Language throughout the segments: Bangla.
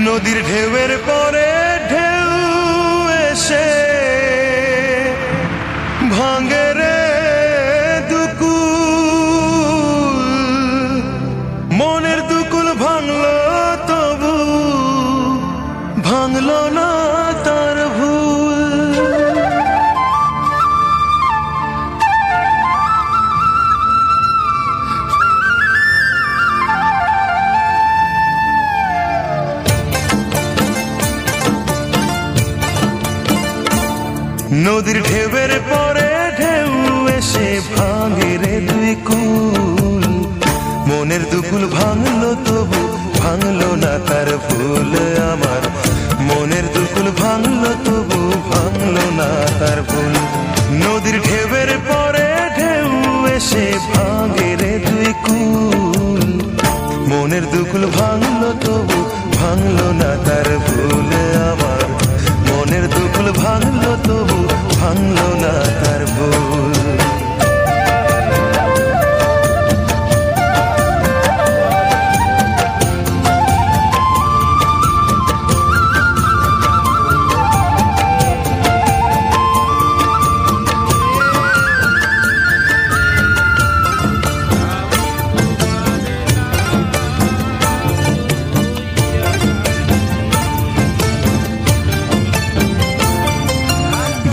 নদীর ঢেউয়ের পরে ঢেউ এসে ভাঙে রে দুকুল, মনের দুকুল ভাঙলো তবু ভাঙলো না তার ভুল। নদীর ঢেউয়ের পরে ঢেউ এসে ভাঙে রে দুই কুল, মনের দুকুল ভাঙলো তবু ভাঙলো না তার ভুল। আমার মনের দুকুল ভাঙলো তবু ভাঙলো না তার ভুল। নদীর ঢেউয়ের পরে ঢেউ এসে ভাঙে রে দুই কুল, মনের দুকুল ভাঙলো তবু ভাঙলো না তার ভুল। আমার মনের দুকুল ভাঙলো তবু ভাঙলো না তার ভুল।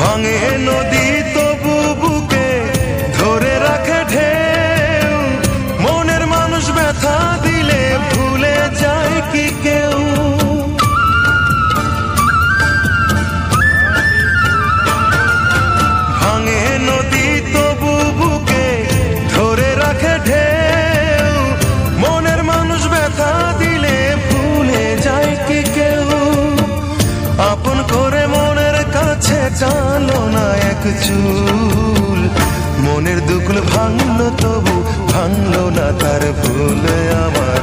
ভাঙে নদী তবু বুকে ধরে রাখে ঢেউ, মনের মানুষ ব্যথা দিলে ভুলে যায় কি কেউ। ভাঙে নদী তবু বুকে ধরে রাখে ঢেউ, মনের মানুষ ব্যথা দিলে ভুলে যায় কি কেউ। আপন করে মনের কাছে টানো না এক চুল, মনের দুকুল ভাঙলো তবু ভাঙলো না তার ভুল। আমার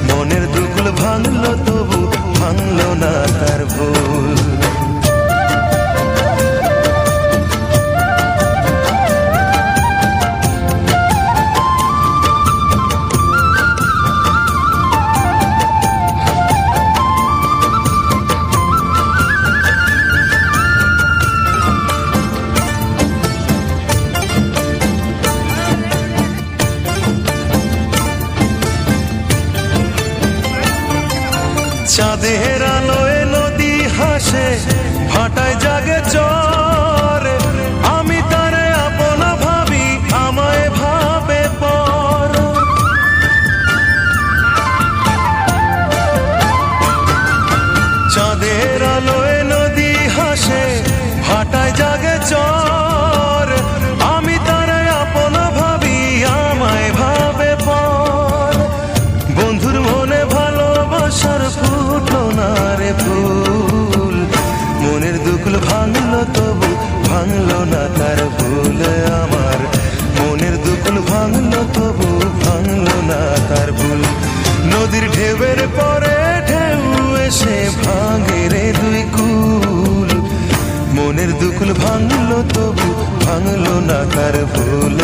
মনের দুকুল ভাঙলো তবু ভাঙলো না তার ভুল। চাঁদের আলোয় নদী হাসে ভাটায় জাগে চর, আমি তারে আপনা ভাবি আমায় ভাবে পর। চাঁদের আলোয় নদী হাসে ভাটায় জাগে চর, আমি তারে আপনা ভাবি আমায় ভাবে পর। বন্ধুর মনে ভালোবাসার ফুটলো না রে ফুল, মনের দুকুল ভাঙলো তবু ভাঙলো না তার ভুল। আমার মনের দুকুল ভাঙলো তবু ভাঙলো না তার ভুল। নদীর ঢেউয়ের পরে ঢেউ এসে ভাঙে রে দুই কুল, মনের দুকুল ভাঙলো তবু ভাঙলো না তার ভুল।